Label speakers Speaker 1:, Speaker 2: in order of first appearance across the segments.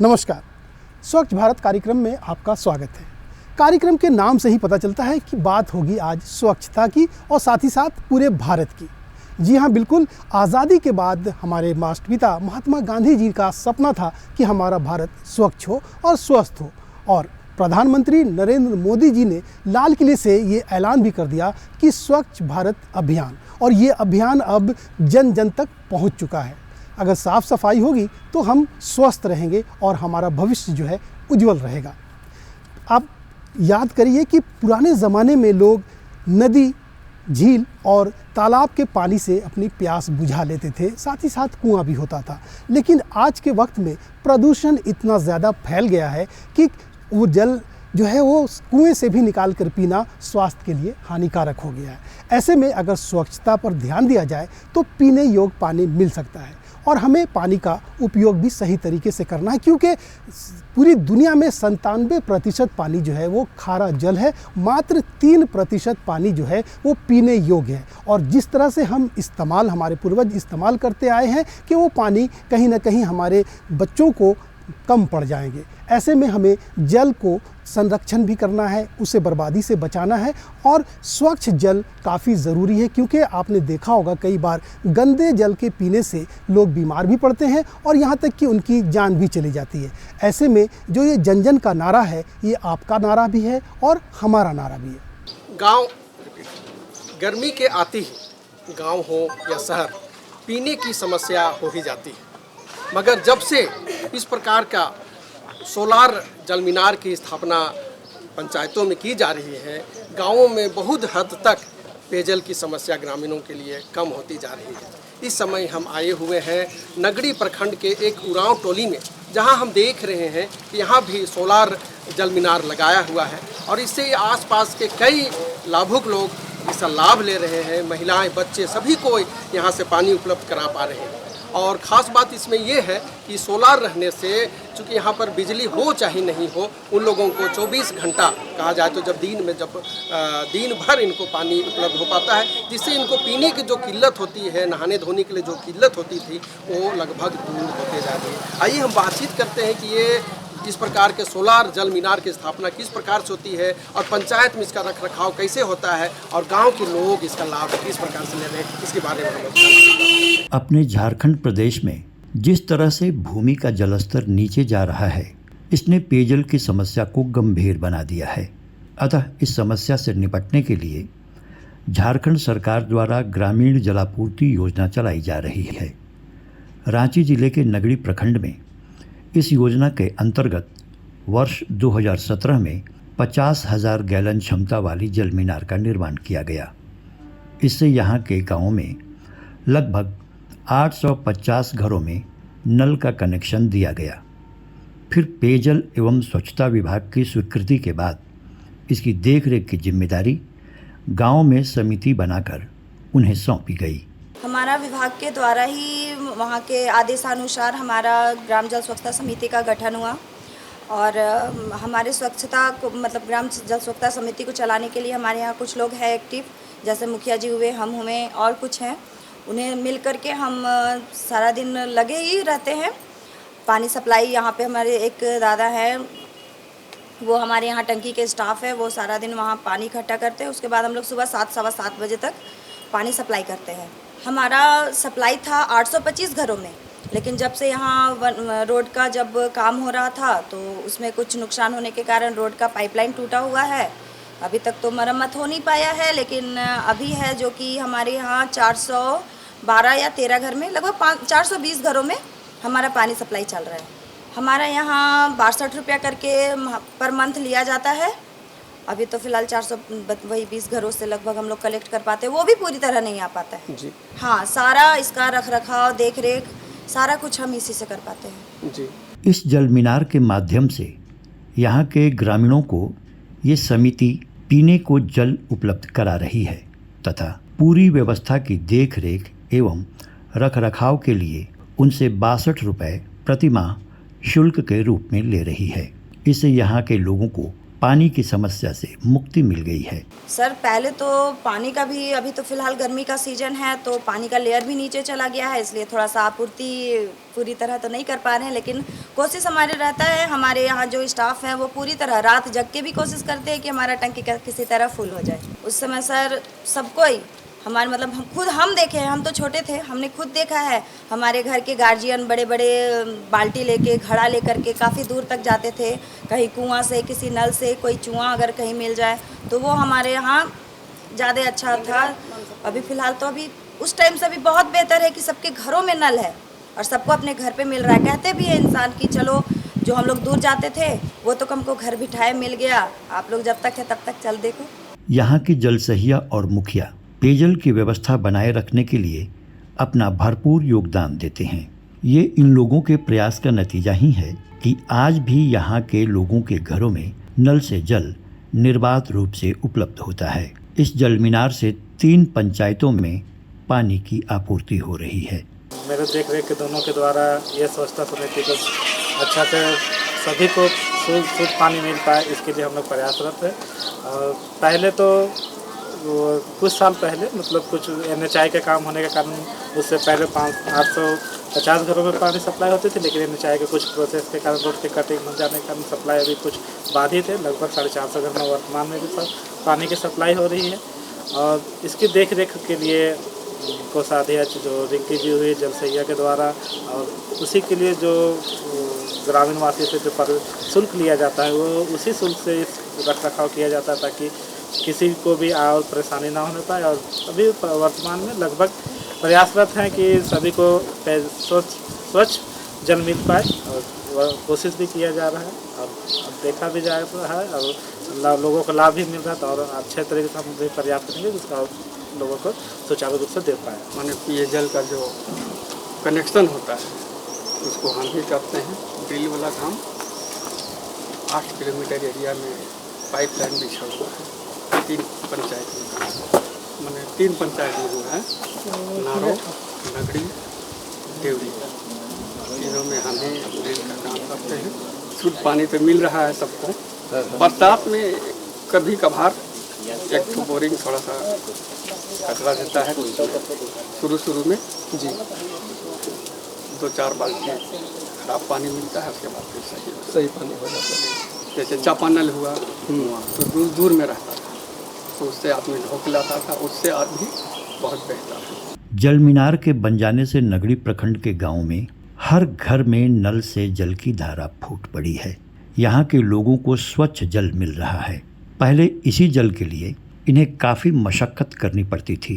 Speaker 1: नमस्कार। स्वच्छ भारत कार्यक्रम में आपका स्वागत है। कार्यक्रम के नाम से ही पता चलता है कि बात होगी आज स्वच्छता की और साथ ही साथ पूरे भारत की। जी हाँ, बिल्कुल। आज़ादी के बाद हमारे राष्ट्रपिता महात्मा गांधी जी का सपना था कि हमारा भारत स्वच्छ हो और स्वस्थ हो, और प्रधानमंत्री नरेंद्र मोदी जी ने लाल किले से ये ऐलान भी कर दिया कि स्वच्छ भारत अभियान, और ये अभियान अब जन जन तक पहुंच चुका है। अगर साफ़ सफाई होगी तो हम स्वस्थ रहेंगे और हमारा भविष्य जो है उज्जवल रहेगा। आप याद करिए कि पुराने ज़माने में लोग नदी, झील और तालाब के पानी से अपनी प्यास बुझा लेते थे, साथ ही साथ कुआं भी होता था। लेकिन आज के वक्त में प्रदूषण इतना ज़्यादा फैल गया है कि वो जल जो है वो कुएं से भी निकाल कर पीना स्वास्थ्य के लिए हानिकारक हो गया है। ऐसे में अगर स्वच्छता पर ध्यान दिया जाए तो पीने योग्य पानी मिल सकता है, और हमें पानी का उपयोग भी सही तरीके से करना है, क्योंकि पूरी दुनिया में 97% पानी जो है वो खारा जल है, मात्र 3% पानी जो है वो पीने योग्य है। और जिस तरह से हम हमारे पूर्वज इस्तेमाल करते आए हैं कि वो पानी कहीं ना कहीं हमारे बच्चों को कम पड़ जाएंगे। ऐसे में हमें जल को संरक्षण भी करना है, उसे बर्बादी से बचाना है, और स्वच्छ जल काफ़ी ज़रूरी है, क्योंकि आपने देखा होगा कई बार गंदे जल के पीने से लोग बीमार भी पड़ते हैं और यहाँ तक कि उनकी जान भी चली जाती है। ऐसे में जो ये जन जन का नारा है, ये आपका नारा भी है और हमारा नारा भी है।
Speaker 2: गांव गर्मी के आते ही गांव हो या शहर, पीने की समस्या हो ही जाती है। मगर जब से इस प्रकार का सोलार जल मीनार की स्थापना पंचायतों में की जा रही है, गांवों में बहुत हद तक पेयजल की समस्या ग्रामीणों के लिए कम होती जा रही है। इस समय हम आए हुए हैं नगड़ी प्रखंड के एक उरांव टोली में, जहां हम देख रहे हैं कि यहाँ भी सोलार जल मीनार लगाया हुआ है, और इससे आसपास के कई लाभुक लोग इसका लाभ ले रहे हैं। महिलाएं, बच्चे सभी को यहाँ से पानी उपलब्ध करा पा रहे हैं। और ख़ास बात इसमें यह है कि सोलार रहने से, चूँकि यहाँ पर बिजली हो चाहे नहीं हो, उन लोगों को 24 घंटा कहा जाए तो जब दिन भर इनको पानी उपलब्ध हो पाता है, जिससे इनको पीने की जो किल्लत होती है, नहाने धोने के लिए जो किल्लत होती थी, वो लगभग दूर होते जा रही है। आइए हम बातचीत करते हैं कि ये इस प्रकार के सोलार जल मीनार की स्थापना किस प्रकार से होती है, और पंचायत में इसका रख रखाव कैसे होता है, और गांव के लोग इसका लाभ किस प्रकार से ले रहे हैं, इसके बारे में हम
Speaker 3: अपने झारखंड प्रदेश में जिस तरह से भूमि का जलस्तर नीचे जा रहा है, इसने पेयजल की समस्या को गंभीर बना दिया है। अतः इस समस्या से निपटने के लिए झारखंड सरकार द्वारा ग्रामीण जलापूर्ति योजना चलाई जा रही है। रांची जिले के नगड़ी प्रखंड में इस योजना के अंतर्गत वर्ष 2017 में 50,000 गैलन क्षमता वाली जल मीनार का निर्माण किया गया। इससे यहाँ के गांवों में लगभग 850 घरों में नल का कनेक्शन दिया गया। फिर पेयजल एवं स्वच्छता विभाग की स्वीकृति के बाद इसकी देखरेख की जिम्मेदारी गांव में समिति बनाकर उन्हें सौंपी गई।
Speaker 4: हमारा विभाग के द्वारा ही वहाँ के आदेशानुसार हमारा ग्राम जल स्वच्छता समिति का गठन हुआ, और हमारे स्वच्छता को ग्राम जल स्वच्छता समिति को चलाने के लिए हमारे यहाँ कुछ लोग हैं एक्टिव, जैसे मुखिया जी हुए, हम हुए और कुछ हैं। उन्हें मिल कर के हम सारा दिन लगे ही रहते हैं। पानी सप्लाई यहाँ पे हमारे एक दादा हैं, वो हमारे यहाँ टंकी के स्टाफ है, वो सारा दिन वहाँ पानी इकट्ठा करते हैं। उसके बाद हम लोग सुबह 7 सवा 7 बजे तक पानी सप्लाई करते हैं। हमारा सप्लाई था 825 घरों में, लेकिन जब से यहाँ रोड का जब काम हो रहा था तो उसमें कुछ नुकसान होने के कारण रोड का पाइपलाइन टूटा हुआ है। अभी तक तो मरम्मत हो नहीं पाया है, लेकिन अभी है जो कि हमारे यहाँ 412 या 13 घर में लगभग 420 घरों में हमारा पानी सप्लाई चल रहा है। हमारा यहाँ 62 रुपया करके पर मंथ लिया जाता है। अभी तो फिलहाल 420 घरों से लगभग हम लोग कलेक्ट कर पाते हैं, वो भी पूरी तरह नहीं आ पाता है जी। हाँ, सारा इसका रख रखाव, देख रेख, सारा कुछ हम इसी से कर पाते हैं जी।
Speaker 3: इस जल मीनार के माध्यम से यहाँ के ग्रामीणों को ये समिति पीने को जल उपलब्ध करा रही है, तथा पूरी व्यवस्था की देख रेख एवं रख रखाव के लिए उनसे 62 रुपये प्रति माह शुल्क के रूप में ले रही है। इससे यहाँ के लोगों को पानी की समस्या से मुक्ति मिल गई है।
Speaker 4: सर, पहले तो पानी का भी, अभी तो फिलहाल गर्मी का सीजन है तो पानी का लेयर भी नीचे चला गया है, इसलिए थोड़ा सा आपूर्ति पूरी तरह तो नहीं कर पा रहे हैं, लेकिन कोशिश हमारे रहता है, हमारे यहाँ जो स्टाफ है वो पूरी तरह रात जग के भी कोशिश करते हैं कि हमारा टंकी किसी तरह फुल हो जाए। उस समय सर सबको ही हमारे मतलब हम देखे हैं, हम तो छोटे थे, हमने खुद देखा है। हमारे घर के गार्जियन बड़े बड़े बाल्टी लेके घड़ा लेकर के काफ़ी दूर तक जाते थे, कहीं कुआं से, किसी नल से, कोई चूहा अगर कहीं मिल जाए तो वो हमारे यहाँ ज़्यादा अच्छा था। अभी फ़िलहाल तो अभी उस टाइम से भी बहुत बेहतर है कि सबके घरों में नल है और सबको अपने घर पे मिल रहा है। कहते भी है इंसान कि चलो जो हम लोग दूर जाते थे वो तो हमको घर बिठाए मिल गया, आप लोग जब तक है तब तक चल देखो।
Speaker 3: यहाँ की जलसहिया और मुखिया पेयजल की व्यवस्था बनाए रखने के लिए अपना भरपूर योगदान देते हैं। ये इन लोगों के प्रयास का नतीजा ही है कि आज भी यहाँ के लोगों के घरों में नल से जल निर्बाध रूप से उपलब्ध होता है। इस जल मीनार से 3 पंचायतों में पानी की आपूर्ति हो रही है।
Speaker 5: मेरे देख रेख के दोनों के द्वारा ये स्वच्छता समिति को अच्छा से सभी को शुद्ध पानी मिल पाए, इसके लिए हम लोग प्रयासरत हैं। और पहले तो कुछ साल पहले मतलब कुछ NHI के काम होने के कारण उससे पहले 850 घरों में पानी सप्लाई होती थी, लेकिन NHI के कुछ प्रोसेस के कारण, रोड के कटिंग बन जाने के कारण सप्लाई अभी कुछ बाधित है। लगभग 450 घर में वर्तमान में भी पानी की सप्लाई हो रही है। और इसकी देख रेख के लिए कोषाध्यक्ष जो रिंकी जी हुई जलसहिया के द्वारा, और उसी के लिए जो ग्रामीण वासी से जो शुल्क लिया जाता है वो उसी शुल्क से रख रखाव किया जाता है ताकि किसी को भी और परेशानी ना होने पाए। और अभी वर्तमान में लगभग प्रयासरत हैं कि सभी को स्वच्छ जल मिल पाए, और कोशिश भी किया जा रहा है और देखा भी जा रहा है, और लोगों को लाभ भी मिल रहा है। तो और अच्छे तरीके से हम भी प्रयास करेंगे जिसका लोगों को सुचारू रूप से दे पाए।
Speaker 2: माने पेयजल का जो कनेक्शन होता है उसको हम ही करते हैं। ड्रिल वाला काम 8 किलोमीटर एरिया में पाइपलाइन बिछा हुआ है। 3 पंचायत में, माने 3 पंचायत में हुआ है, नारो, नगड़ी, देवरी, तीनों में हम ही ड्रिल का काम करते हैं। शुद्ध पानी तो मिल रहा है सबको। बरसात में कभी कभार एक तो बोरिंग थोड़ा सा कचरा देता है शुरू में जी, 2-4 बाल्टी खराब पानी मिलता है, उसके बाद फिर सही पानी हो जाता है। जैसे चापानल हुआ तो दूर में रहता था, तो उससे आदमी ढोक लाता था, उससे आदमी बहुत बेहतर है।
Speaker 3: जल मीनार के बन जाने से नगड़ी प्रखंड के गांव में हर घर में नल से जल की धारा फूट पड़ी है। यहाँ के लोगों को स्वच्छ जल मिल रहा है। पहले इसी जल के लिए इन्हें काफ़ी मशक्क़त करनी पड़ती थी।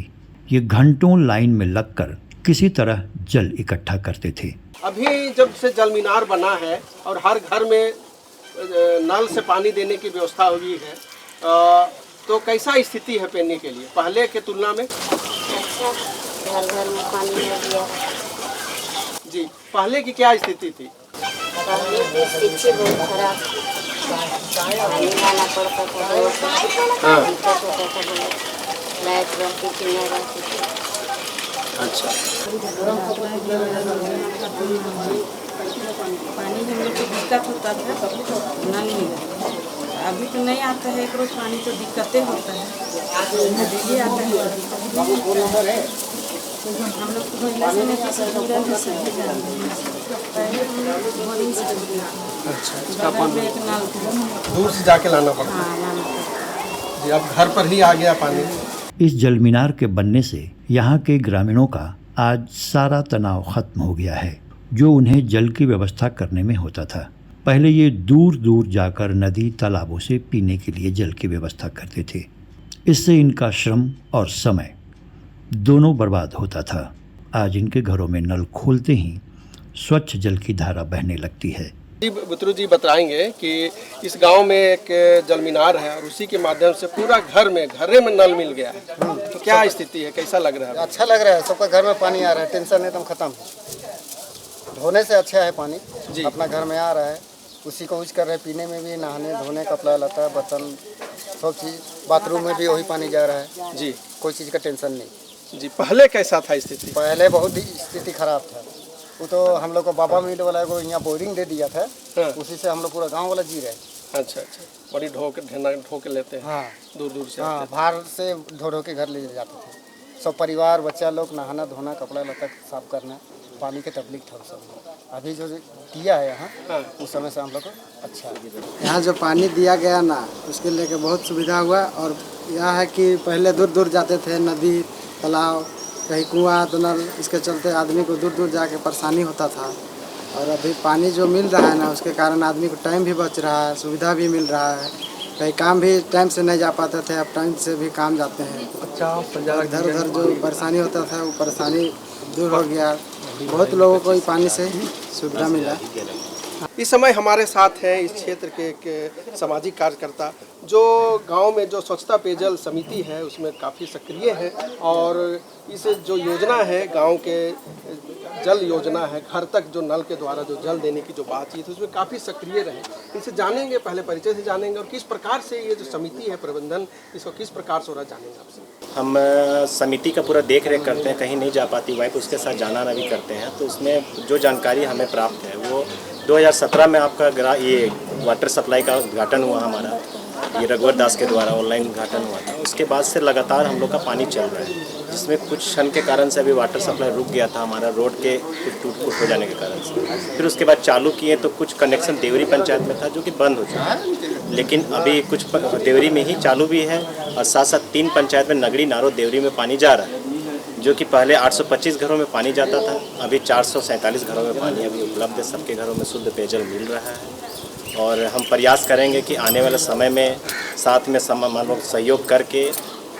Speaker 3: ये घंटों लाइन में लगकर किसी तरह जल इकट्ठा करते थे।
Speaker 2: अभी जब से जल मीनार बना है और हर घर में नल से पानी देने की व्यवस्था हुई है, तो कैसा स्थिति है पीने के लिए पहले के तुलना में?
Speaker 6: अच्छा, घर घर में पानी हो गया
Speaker 2: जी। पहले की क्या स्थिति थी?
Speaker 6: पहले की स्थिति बहुत खराब थी, पानी लाना पड़ता था, दिक्कत होता था बहुत, लाइट रहती थी नहीं रहती थी।
Speaker 2: अच्छा,
Speaker 7: पानी हम लोग को दिक्कत होता था, नल मिला। अभी तो नहीं आता है एक रोज पानी, तो दिक्कतें होता है। डेली आता है तो हम लोग को महिला समिति से जुड़ल है, सभी जानते हैं। पहले हम लोग बोरिंग से
Speaker 2: अच्छा,
Speaker 7: बगल में एक नल था,
Speaker 2: दूर से जाके लाना पड़ता
Speaker 7: हाँ लाना था।
Speaker 2: जी। अब घर पर ही आ गया पानी।
Speaker 3: इस जल मीनार के बनने से यहाँ के ग्रामीणों का आज सारा तनाव खत्म हो गया है जो उन्हें जल की व्यवस्था करने में होता था। पहले ये दूर दूर जाकर नदी तालाबों से पीने के लिए जल की व्यवस्था करते थे। इससे इनका श्रम और समय दोनों बर्बाद होता था। आज इनके घरों में नल खोलते ही स्वच्छ जल की धारा बहने लगती है।
Speaker 2: जी, बुतरू जी बताएंगे कि इस गांव में एक जल मीनार है और उसी के माध्यम से पूरा घरे में नल मिल गया है। तो क्या स्थिति है, कैसा लग रहा है?
Speaker 8: अच्छा लग रहा है, सबका घर में पानी आ रहा है, टेंशन एकदम खत्म। धोने से अच्छा है पानी
Speaker 2: जी।
Speaker 8: अपना घर में आ रहा है, उसी को यूज कर रहे हैं, पीने में भी, नहाने धोने, कपड़ा लता, बर्तन, सब चीज़, बाथरूम में भी वही पानी जा रहा है
Speaker 2: जी।
Speaker 8: कोई चीज़ का टेंशन नहीं।
Speaker 2: जी, पहले कैसा था स्थिति?
Speaker 8: पहले बहुत स्थिति खराब था। वो तो हम लोग को बाबा मिल वाला को यहाँ बोरिंग दे दिया था,
Speaker 2: हाँ।
Speaker 8: उसी से हम लोग पूरा गांव वाला जी रहे।
Speaker 2: अच्छा, बड़ी ढो के लेते हैं।
Speaker 8: हाँ,
Speaker 2: दूर से।
Speaker 8: हाँ, बाहर से ढो के घर ले जाते थे। सब परिवार, बच्चा लोग, नहाना धोना, कपड़ा लता साफ करना, पानी की तकलीफ था उस समय। अभी जो दिया है यहाँ उस समय से हम लोग को अच्छा है।
Speaker 9: यहाँ जो पानी दिया गया ना उसके लेके बहुत सुविधा हुआ। और यह है कि पहले दूर दूर जाते थे, नदी तालाब कहीं कुआं तो नल, इसके चलते आदमी को दूर दूर जाके परेशानी होता था। और अभी पानी जो मिल रहा है ना उसके कारण आदमी को टाइम भी बच रहा है, सुविधा भी मिल रहा है। कहीं काम भी टाइम से नहीं जा पाते थे, अब टाइम से भी काम जाते हैं।
Speaker 2: अच्छा,
Speaker 9: इधर उधर जो परेशानी होता था वो परेशानी दूर हो गया। बहुत लोगों को पानी से ही सुविधा मिला।
Speaker 2: इस समय हमारे साथ हैं इस क्षेत्र के सामाजिक कार्यकर्ता जो गांव में जो स्वच्छता पेयजल समिति है उसमें काफ़ी सक्रिय है और इस जो योजना है गांव के जल योजना है, घर तक जो नल के द्वारा जो जल देने की जो बातचीत है उसमें काफ़ी सक्रिय रहे। इनसे जानेंगे, पहले परिचय से जानेंगे और किस प्रकार से ये जो समिति है प्रबंधन इसको किस प्रकार से हो रहा जानेंगे आपसे।
Speaker 10: हम समिति का पूरा देख रेख करते हैं, कहीं नहीं जा पाती वाइफ उसके साथ जाना आना भी करते हैं। तो उसमें जो जानकारी हमें प्राप्त है वो 2017 में आपका ये वाटर सप्लाई का उद्घाटन हुआ हमारा, ये रघुवर दास के द्वारा ऑनलाइन उद्घाटन हुआ था। उसके बाद से लगातार हम लोग का पानी चल रहा है, जिसमें कुछ क्षण के कारण से अभी वाटर सप्लाई रुक गया था हमारा रोड के टूट फूट हो जाने के कारण से। फिर उसके बाद चालू किए तो कुछ कनेक्शन देवरी पंचायत में था जो कि बंद हो चुका है, लेकिन अभी कुछ देवरी में ही चालू भी है और साथ साथ 3 पंचायत में नगड़ी नारो देवरी में पानी जा रहा है, जो कि पहले 825 घरों में पानी जाता था, अभी 447 घरों में पानी अभी उपलब्ध है। सबके घरों में शुद्ध पेयजल मिल रहा है और हम प्रयास करेंगे कि आने वाले समय में साथ में सहयोग करके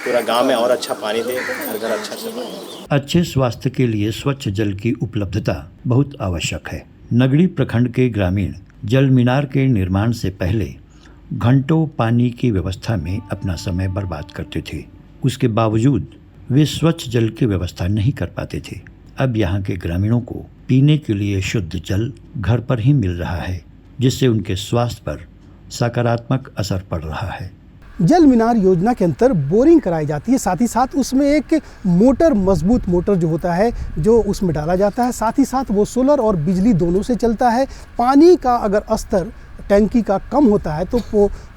Speaker 10: पूरा गांव में और अच्छा पानी दे, घर घर अच्छा से पानी।
Speaker 3: अच्छे स्वास्थ्य के लिए स्वच्छ जल की उपलब्धता बहुत आवश्यक है। नगड़ी प्रखंड के ग्रामीण जल मीनार के निर्माण से पहले घंटों पानी की व्यवस्था में अपना समय बर्बाद करते थे। उसके बावजूद वे स्वच्छ जल की व्यवस्था नहीं कर पाते थे। अब यहाँ के ग्रामीणों को पीने के लिए शुद्ध जल घर पर ही मिल रहा है, जिससे उनके स्वास्थ्य पर सकारात्मक असर पड़ रहा है।
Speaker 1: जल मीनार योजना के अंतर बोरिंग कराई जाती है, साथ ही साथ उसमें एक मोटर, मजबूत मोटर जो होता है जो उसमें डाला जाता है, साथ ही साथ वो सोलर और बिजली दोनों से चलता है। पानी का अगर स्तर टंकी का कम होता है तो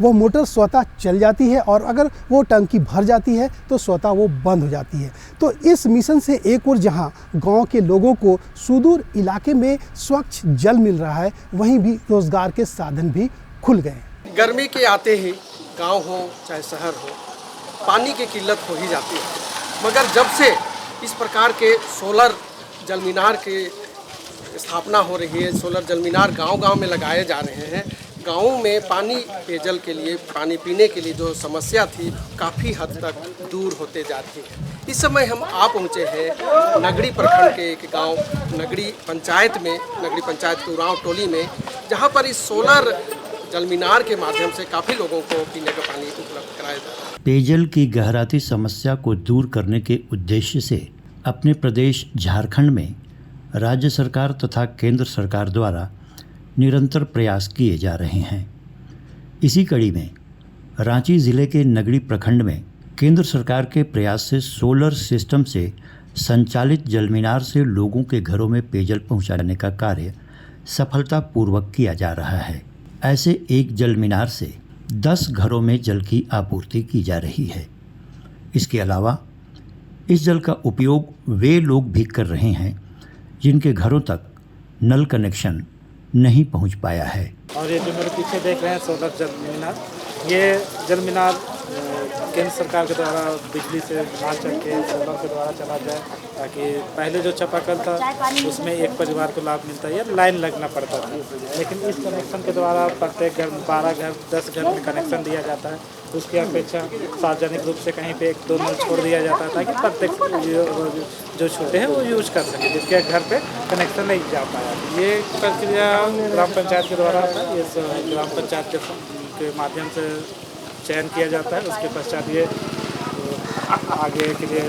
Speaker 1: वो मोटर स्वतः चल जाती है और अगर वो टंकी भर जाती है तो स्वतः वो बंद हो जाती है। तो इस मिशन से एक और जहां गांव के लोगों को सुदूर इलाके में स्वच्छ जल मिल रहा है, वहीं भी रोजगार के साधन भी खुल गए।
Speaker 2: गर्मी के आते ही गांव हो चाहे शहर हो, पानी की किल्लत हो ही जाती है। मगर जब से इस प्रकार के सोलर जल मीनार के स्थापना हो रही है, सोलर जल मीनार गांव-गांव में लगाए जा रहे हैं, गाँव में पानी पेयजल के लिए, पानी पीने के लिए जो समस्या थी काफ़ी हद तक दूर होते जा रही है। इस समय हम आ पहुँचे हैं नगड़ी प्रखंड के एक गाँव नगड़ी पंचायत में, नगड़ी पंचायत कुराव टोली में, जहाँ पर इस सोलर जल मीनार के माध्यम से काफ़ी लोगों को पीने का पानी उपलब्ध कराया जा रहा है।
Speaker 3: पेयजल की गहराती समस्या को दूर करने के उद्देश्य से अपने प्रदेश झारखंड में राज्य सरकार तथा केंद्र सरकार द्वारा निरंतर प्रयास किए जा रहे हैं। इसी कड़ी में रांची ज़िले के नगड़ी प्रखंड में केंद्र सरकार के प्रयास से सोलर सिस्टम से संचालित जलमीनार से लोगों के घरों में पेयजल पहुंचाने का कार्य सफलतापूर्वक किया जा रहा है। ऐसे एक जलमीनार से 10 घरों में जल की आपूर्ति की जा रही है। इसके अलावा इस जल का उपयोग वे लोग भी कर रहे हैं जिनके घरों तक नल कनेक्शन नहीं पहुंच पाया है।
Speaker 5: और ये जो मेरे पीछे देख रहे हैं सोलर जल मीनार, ये जल मीनार केंद्र सरकार के द्वारा बिजली से ना चल के सोलर के द्वारा चला जाए, ताकि पहले जो चापाकल था उसमें एक परिवार को लाभ मिलता है, या लाइन लगना पड़ता था। लेकिन इस कनेक्शन के द्वारा प्रत्येक घर 12 घर 10 घर में कनेक्शन दिया जाता है। उसकी अपेक्षा सार्वजनिक रूप से कहीं पे 1-2 नल छोड़ दिया जाता है ताकि प्रत्येक जो छोटे हैं वो यूज कर सके, जिसके घर पे कनेक्शन नहीं जा पाया। ये प्रक्रिया ग्राम पंचायत के द्वारा होता है। ये ग्राम पंचायत के माध्यम से चयन किया जाता है। उसके पश्चात ये आगे के लिए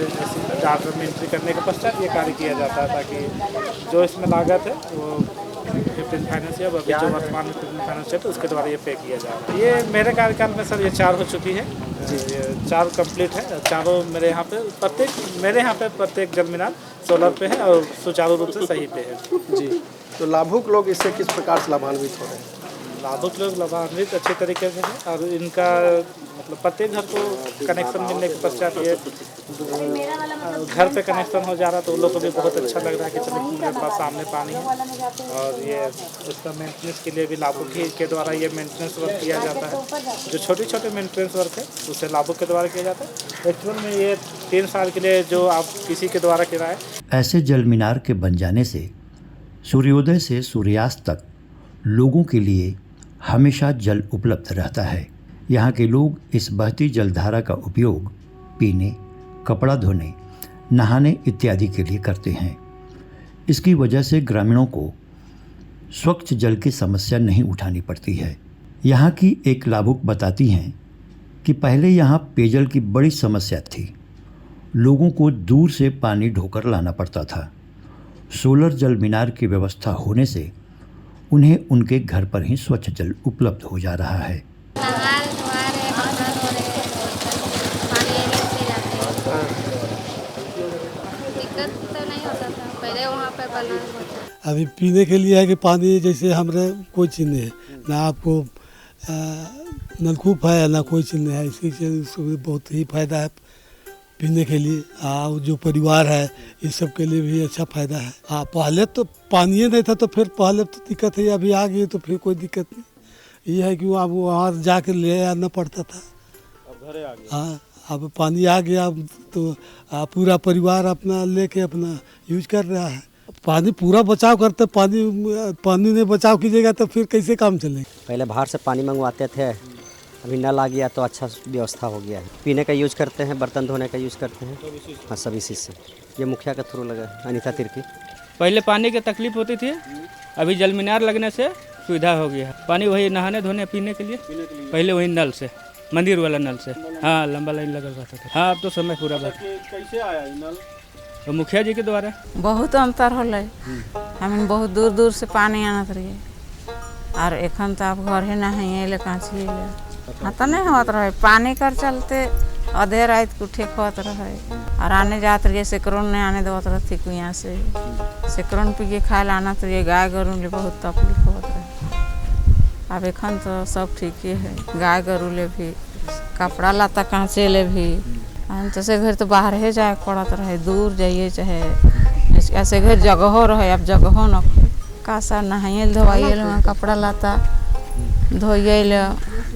Speaker 5: डाटा में एंट्री करने के पश्चात ये कार्य किया जाता है, ताकि जो इसमें लागत है वो 15 फाइनेंस या अभी जो वर्तमान में 15 फाइनेंस है तो उसके द्वारा ये पे किया जा रहा है। ये मेरे कार्यकाल में सर ये 4 हो चुकी है जी, ये 4 कंप्लीट है। चारों मेरे यहाँ पे प्रत्येक जल मीनार सोलर पे है और सुचारू रूप से सही पे है
Speaker 2: जी। तो लाभुक लोग इससे किस प्रकार से लाभान्वित हो रहे हैं?
Speaker 5: लाभुक लोग लाभान्वित अच्छे तरीके से है और इनका मतलब प्रत्येक घर को कनेक्शन मिलने के पश्चात ये घर पे कनेक्शन हो जा रहा तो उन लोग को भी बहुत अच्छा लग रहा है कि चलो मेरे पास सामने पानी है। और ये उसका मेंटेनेंस के लिए भी लाभुक ही के द्वारा ये मेंटेनेंस वर्क किया जाता है। जो छोटे छोटे मेंटेनेंस वर्क है उसे लाभुक के द्वारा किया जाता है। एक्चुअल में ये 3 साल के लिए जो आप किसी के द्वारा किराए
Speaker 3: ऐसे जल मीनार के बन जाने से सूर्योदय से सूर्यास्त तक लोगों के लिए हमेशा जल उपलब्ध रहता है। यहाँ के लोग इस बहती जलधारा का उपयोग पीने, कपड़ा धोने, नहाने इत्यादि के लिए करते हैं। इसकी वजह से ग्रामीणों को स्वच्छ जल की समस्या नहीं उठानी पड़ती है। यहाँ की एक लाभुक बताती हैं कि पहले यहाँ पेयजल की बड़ी समस्या थी। लोगों को दूर से पानी ढोकर लाना पड़ता था। सोलर जल मीनार की व्यवस्था होने से उन्हें उनके घर पर ही स्वच्छ जल उपलब्ध हो जा रहा है।
Speaker 11: अभी पीने के लिए है कि पानी जैसे हमारे कोई चीज़ नहीं है, ना आपको नलकूप है ना कोई चीज़ नहीं है। इसी से बहुत ही फ़ायदा है पीने के लिए। जो परिवार है इस सब के लिए भी अच्छा फ़ायदा है। पहले तो पानी नहीं था तो फिर पहले तो दिक्कत है, अभी आ गई तो फिर कोई दिक्कत नहीं। ये है कि अब वहाँ जाके ले आना पड़ता था, अब घरे आ गया। हाँ, अब पानी आ गया तो पूरा परिवार अपना लेके अपना यूज कर रहा है। पानी पूरा बचाव करते, पानी नहीं बचाव कीजिएगा तो फिर कैसे काम चलेगा।
Speaker 12: पहले बाहर से पानी मंगवाते थे, अभी नल आ गया तो अच्छा व्यवस्था हो गया है। पीने का यूज करते हैं, बर्तन धोने का यूज करते हैं। हाँ, सब इसी से। ये मुखिया के थ्रू लगा है, अनीता तिर्की।
Speaker 13: पहले पानी की तकलीफ होती थी, अभी जल मीनार लगने से सुविधा हो गया है। पानी वही नहाने धोने पीने के लिए पहले वही नल से, मंदिर वाला नल से। हाँ, लंबा लाइन लगा रहता था। हाँ, अब तो समय पूरा बात।
Speaker 5: कैसे आया नल?
Speaker 13: तो मुखिया जी के द्वारा
Speaker 7: बहुत अंतर होल। हमें बहुत दूर दूर से पानी आनत रही और एखन तो आप घर ही नहीं ले कांची हाँ तो नहीं होत रहे। पानी कर चलते आधे रात को ठीक होत रहे और आने जात रही सेकरोन नहीं आने देवत रहती को यहाँ से सेकरोन पी के खाए लाना तो ये गाय गरू ले बहुत तकलीफ होत रहे। अब एखन तो सब ठीक ही है। गाय गरू ले भी कपड़ा लाता कांचे ले भी जैसे घर तो बाहर ही जाए पड़त रहे, दूर जाइए चाहे ऐसे घर जगह रहे। अब जगह न का सा नहाइए धोवाइए कपड़ा लाता धोइए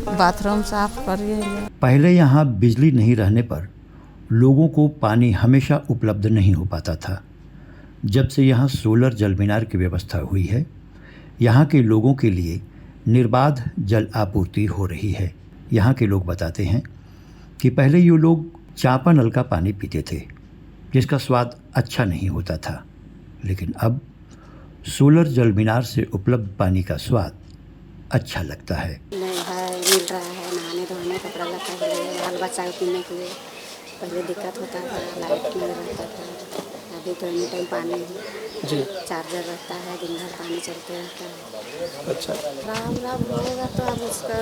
Speaker 7: बाथरूम साफ करिए।
Speaker 3: पहले यहाँ बिजली नहीं रहने पर लोगों को पानी हमेशा उपलब्ध नहीं हो पाता था। जब से यहाँ सोलर जल मीनार की व्यवस्था हुई है, यहाँ के लोगों के लिए निर्बाध जल आपूर्ति हो रही है। यहाँ के लोग बताते हैं कि पहले ये लोग चापा नल का पानी पीते थे, जिसका स्वाद अच्छा नहीं होता था, लेकिन अब सोलर जल मीनार से उपलब्ध पानी का स्वाद अच्छा लगता है।
Speaker 6: नहीं है, मिल रहा है नहाने धोने कपड़ा लता के लिए, बाल बच्चा पीने के लिए। पहले दिक्कत होता था, लाइट नहीं रहता था। अभी तो एनी टाइम पानी है जी, चार्जर रहता है, दिन भर पानी चलते रहता है। अच्छा, राम होगा तो अब उसको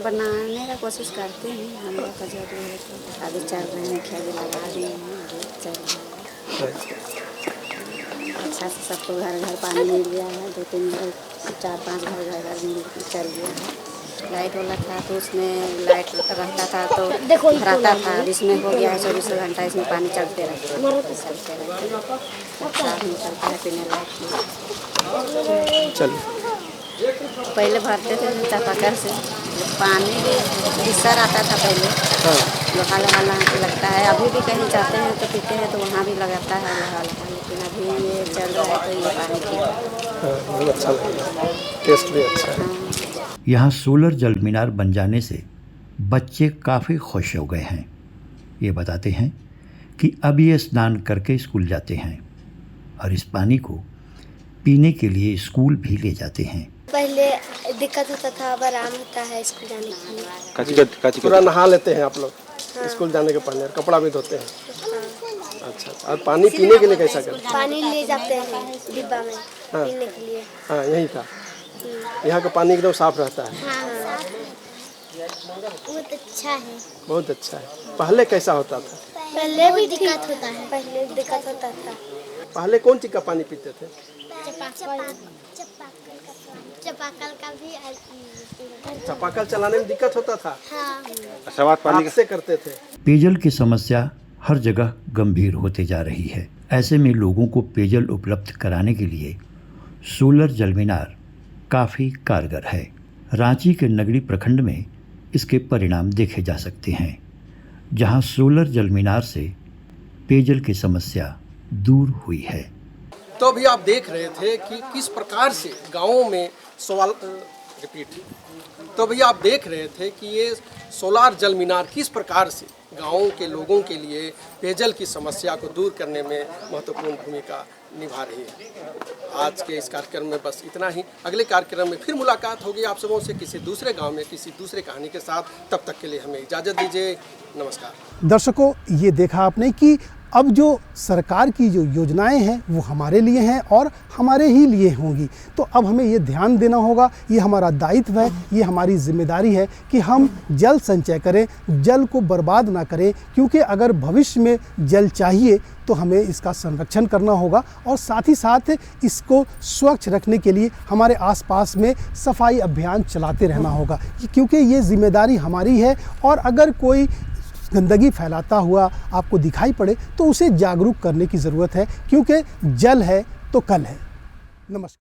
Speaker 6: बनाने का कोशिश करते हैं। हम लोग का जरूरी है तो अभी चल रहे हैं, मुखिया जी लगा दिए हैं, अभी चल रहा है। अच्छा से सबको घर घर पानी मिल गया है। 2-3 घर 4-5 घर चल गया है। लाइट वाला था तो उसमें लाइट रहता था तो भराता था, इसमें हो गया है 24 घंटा इसमें पानी चलते रहता है। साफ नहीं चलता है पीने लायक। चलिए पहले भरते थे चापाकल से, पानी भी बिस्तर आता था पहले, लोहा लगता है। अभी भी कहीं जाते हैं तो पीते हैं तो वहाँ भी लगाता है लोहा, लेकिन अभी ये चल रहा है तो ये पानी बहुत अच्छा लगता है, टेस्ट भी अच्छा है।
Speaker 3: यहाँ सोलर जल मीनार बन जाने से बच्चे काफ़ी खुश हो गए हैं। ये बताते हैं कि अब ये स्नान करके स्कूल जाते हैं और इस पानी को पीने के लिए स्कूल भी ले जाते हैं।
Speaker 14: पहले दिक्कत होता था, अब आराम होता है स्कूल जाने के लिए।
Speaker 2: पूरा नहा लेते हैं आप लोग? हाँ। स्कूल जाने के पहले कपड़ा भी धोते हैं? हाँ। अच्छा, और पानी पीने के लिए कैसा करते हैं?
Speaker 14: पानी ले जाते हैं डिब्बा में। हाँ। पीने के लिए।
Speaker 2: हाँ, यही था। यहाँ का पानी एकदम साफ रहता है।
Speaker 14: हाँ। बहुत अच्छा है।
Speaker 2: बहुत अच्छा है। पहले कैसा होता था?
Speaker 14: पहले भी दिक्कत होता है। पहले दिक्कत होता था।
Speaker 2: पहले कौन चीज का पानी पीते थे?
Speaker 14: चापाकल का भी
Speaker 2: चापाकल चलाने में दिक्कत होता था।
Speaker 14: हाँ।
Speaker 2: शुरुआत पानी से करते थे।
Speaker 3: पेयजल की समस्या हर जगह गंभीर होते जा रही है। ऐसे में लोगों को पेयजल उपलब्ध कराने के लिए सोलर जल मीनार काफ़ी कारगर है। रांची के नगरी प्रखंड में इसके परिणाम देखे जा सकते हैं, जहां सोलर जल मीनार से पेयजल की समस्या दूर हुई है।
Speaker 2: तो अभी आप देख रहे थे कि किस प्रकार से गाँवों में तो भैया आप देख रहे थे कि ये सोलार जल मीनार किस प्रकार से गाँवों के लोगों के लिए पेयजल की समस्या को दूर करने में महत्वपूर्ण भूमिका निभा रही है। आज के इस कार्यक्रम में बस इतना ही। अगले कार्यक्रम में फिर मुलाकात होगी आप सबों से किसी दूसरे गांव में किसी दूसरे कहानी के साथ। तब तक के लिए हमें इजाज़त दीजिए। नमस्कार।
Speaker 1: दर्शकों, ये देखा आपने कि अब जो सरकार की जो योजनाएं हैं वो हमारे लिए हैं और हमारे ही लिए होंगी। तो अब हमें ये ध्यान देना होगा, ये हमारा दायित्व है, ये हमारी जिम्मेदारी है कि हम जल संचय करें, जल को बर्बाद ना करें, क्योंकि अगर भविष्य में जल चाहिए तो हमें इसका संरक्षण करना होगा और साथ ही साथ इसको स्वच्छ रखने के लिए हमारे आसपास में सफाई अभियान चलाते रहना होगा, क्योंकि ये जिम्मेदारी हमारी है। और अगर कोई गंदगी फैलाता हुआ आपको दिखाई पड़े तो उसे जागरूक करने की ज़रूरत है, क्योंकि जल है तो कल है। नमस्कार।